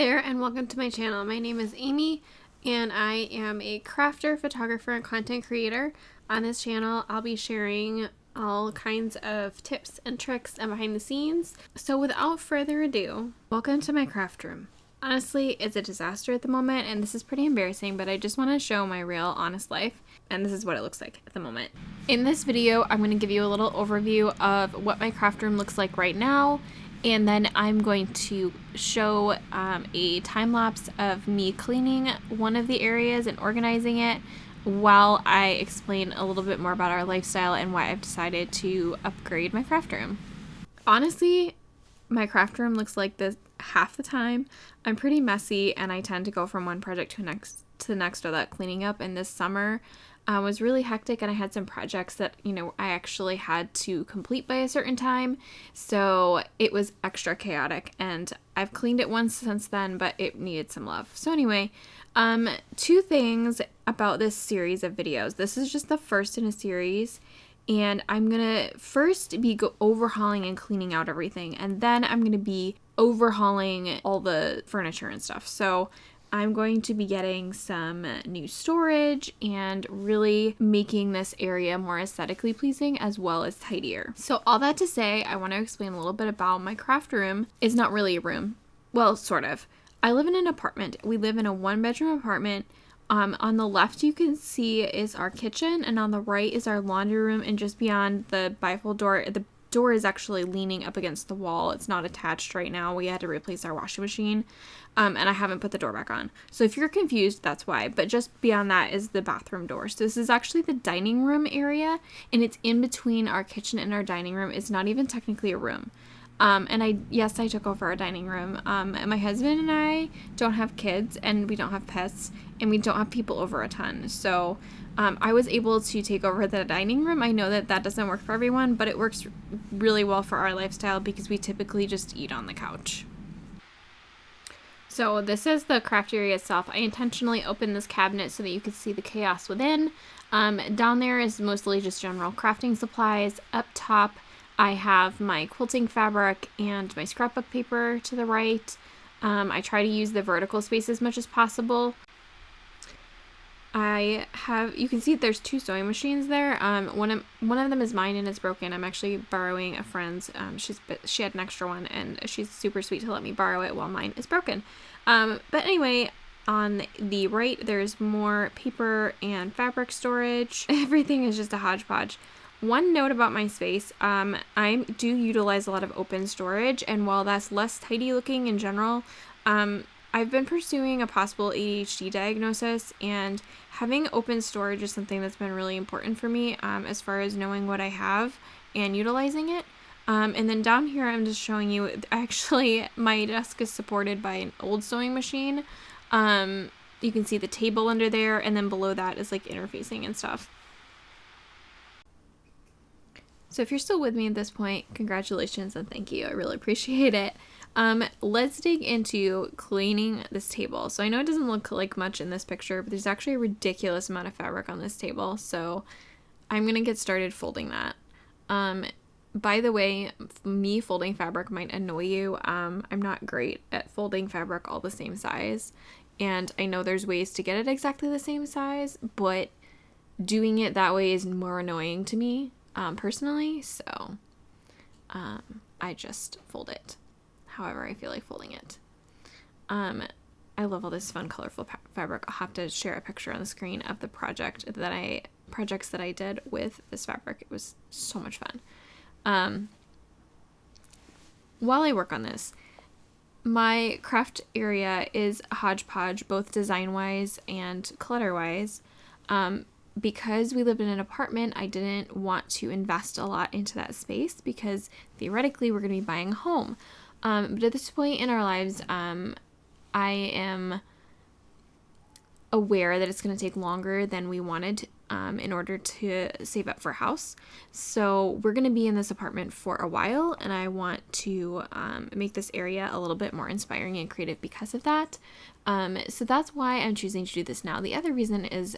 there and welcome to my channel. My name is Amy and I am a crafter, photographer, and content creator. On this channel I'll be sharing all kinds of tips and tricks and behind the scenes. So without further ado, welcome to my craft room. Honestly, it's a disaster at the moment and this is pretty embarrassing, but I just want to show my real honest life, and this is what it looks like at the moment. In this video I'm going to give you a little overview of what my craft room looks like right now. And then I'm going to show a time lapse of me cleaning one of the areas and organizing it while I explain a little bit more about our lifestyle and why I've decided to upgrade my craft room. Honestly, my craft room looks like this half the time. I'm pretty messy and I tend to go from one project to the next without cleaning up, and this summer was really hectic and I had some projects that, I actually had to complete by a certain time. So it was extra chaotic and I've cleaned it once since then, but it needed some love. So anyway, two things about this series of videos. This is just the first in a series, and I'm gonna first be overhauling and cleaning out everything, and then I'm gonna be overhauling all the furniture and stuff. So I'm going to be getting some new storage and really making this area more aesthetically pleasing as well as tidier. So all that to say, I want to explain a little bit about my craft room. It's not really a room. Well, sort of. I live in an apartment. We live in a 1-bedroom apartment. On the left you can see is our kitchen, and on the right is our laundry room, and just beyond the bifold door, the door is actually leaning up against the wall. It's not attached right now. We had to replace our washing machine, and I haven't put the door back on. So if you're confused, that's why. But just beyond that is the bathroom door. So this is actually the dining room area, and it's in between our kitchen and our dining room. It's not even technically a room. And I took over our dining room. And my husband and I don't have kids, and we don't have pets, and we don't have people over a ton. So I was able to take over the dining room. I know that doesn't work for everyone, but it works really well for our lifestyle because we typically just eat on the couch. So this is the craft area itself. I intentionally opened this cabinet so that you could see the chaos within. Down there is mostly just general crafting supplies. Up top, I have my quilting fabric and my scrapbook paper to the right. I try to use the vertical space as much as possible. You can see there's 2 sewing machines there. One of them is mine and it's broken. I'm actually borrowing a friend's. She had an extra one and she's super sweet to let me borrow it while mine is broken. But anyway, on the right there's more paper and fabric storage. Everything is just a hodgepodge. One note about my space, I do utilize a lot of open storage, and while that's less tidy looking in general, I've been pursuing a possible ADHD diagnosis, and having open storage is something that's been really important for me as far as knowing what I have and utilizing it. And then down here I'm just showing you, actually my desk is supported by an old sewing machine. You can see the table under there, and then below that is like interfacing and stuff. So if you're still with me at this point, congratulations and thank you. I really appreciate it. Let's dig into cleaning this table. So I know it doesn't look like much in this picture, but there's actually a ridiculous amount of fabric on this table. So I'm going to get started folding that. By the way, me folding fabric might annoy you. I'm not great at folding fabric all the same size. And I know there's ways to get it exactly the same size, but doing it that way is more annoying to me. Personally, so I just fold it however I feel like folding it. I love all this fun colorful fabric. I'll have to share a picture on the screen of the projects that I did with this fabric. It was so much fun. While I work on this, my craft area is a hodgepodge, both design wise and clutter wise. Because we lived in an apartment, I didn't want to invest a lot into that space because theoretically we're going to be buying a home. But at this point in our lives, I am aware that it's going to take longer than we wanted in order to save up for a house. So we're going to be in this apartment for a while, and I want to make this area a little bit more inspiring and creative because of that. So that's why I'm choosing to do this now. The other reason is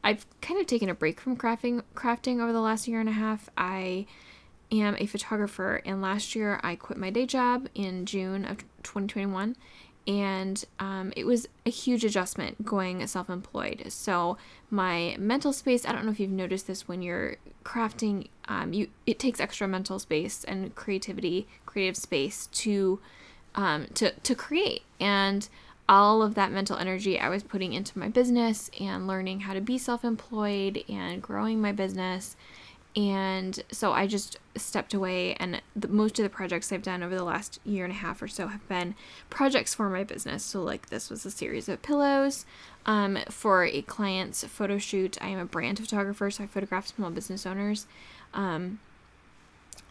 I've kind of taken a break from crafting over the last year and a half. I am a photographer, and last year I quit my day job in June of 2021 And it was a huge adjustment going self-employed. So my mental space, I don't know if you've noticed this when you're crafting, it takes extra mental space and creative space to create. And all of that mental energy I was putting into my business and learning how to be self-employed and growing my business. And so I just stepped away, and most of the projects I've done over the last year and a half or so have been projects for my business. So like this was a series of pillows for a client's photo shoot. I am a brand photographer, so I photograph small business owners.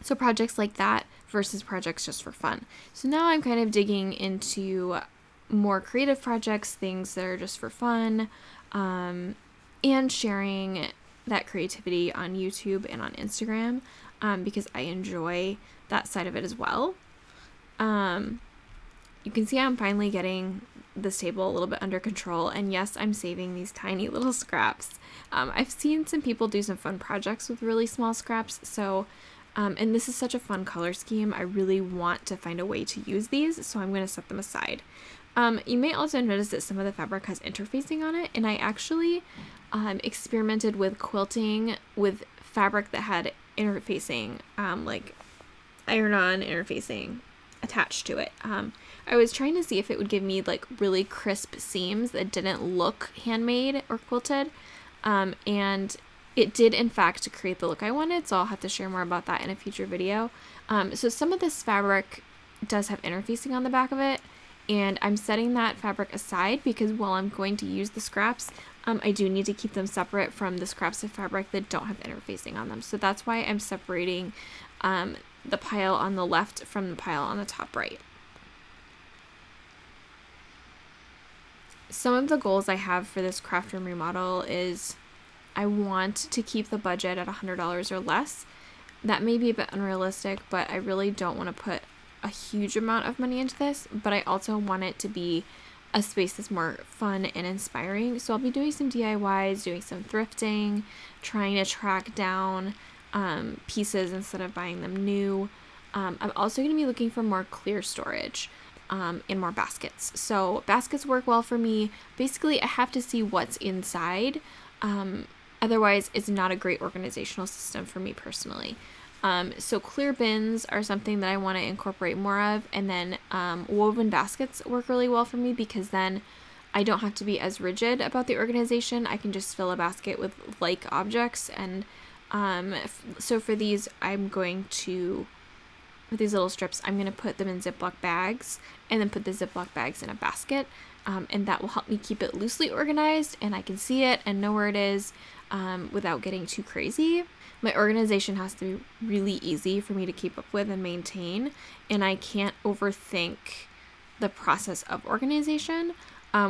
So projects like that versus projects just for fun. So now I'm kind of digging into more creative projects, things that are just for fun, and sharing that creativity on YouTube and on Instagram, because I enjoy that side of it as well. You can see I'm finally getting this table a little bit under control, and yes, I'm saving these tiny little scraps. I've seen some people do some fun projects with really small scraps, so and this is such a fun color scheme. I really want to find a way to use these, so I'm going to set them aside. You may also notice that some of the fabric has interfacing on it, and I actually experimented with quilting with fabric that had interfacing, like iron-on interfacing attached to it. I was trying to see if it would give me like really crisp seams that didn't look handmade or quilted, and it did in fact create the look I wanted, so I'll have to share more about that in a future video. So some of this fabric does have interfacing on the back of it, and I'm setting that fabric aside because while I'm going to use the scraps, I do need to keep them separate from the scraps of fabric that don't have interfacing on them. So that's why I'm separating the pile on the left from the pile on the top right. Some of the goals I have for this craft room remodel is I want to keep the budget at $100 or less. That may be a bit unrealistic, but I really don't want to put a huge amount of money into this, but I also want it to be a space that's more fun and inspiring. So I'll be doing some DIYs, doing some thrifting, trying to track down pieces instead of buying them new. I'm also going to be looking for more clear storage and more baskets. So baskets work well for me. Basically, I have to see what's inside. Otherwise, it's not a great organizational system for me personally. So clear bins are something that I want to incorporate more of, and then woven baskets work really well for me because then I don't have to be as rigid about the organization. I can just fill a basket with like objects, and so for these, with these little strips, I'm going to put them in Ziploc bags and then put the Ziploc bags in a basket, and that will help me keep it loosely organized, and I can see it and know where it is without getting too crazy. My organization has to be really easy for me to keep up with and maintain, and I can't overthink the process of organization,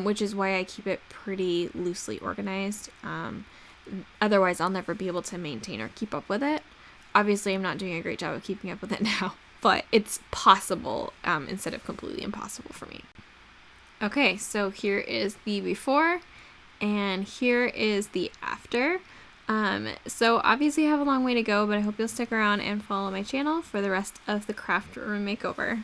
which is why I keep it pretty loosely organized. Otherwise, I'll never be able to maintain or keep up with it. Obviously, I'm not doing a great job of keeping up with it now, but it's possible instead of completely impossible for me. Okay, so here is the before, and here is the after. So obviously I have a long way to go, but I hope you'll stick around and follow my channel for the rest of the craft room makeover.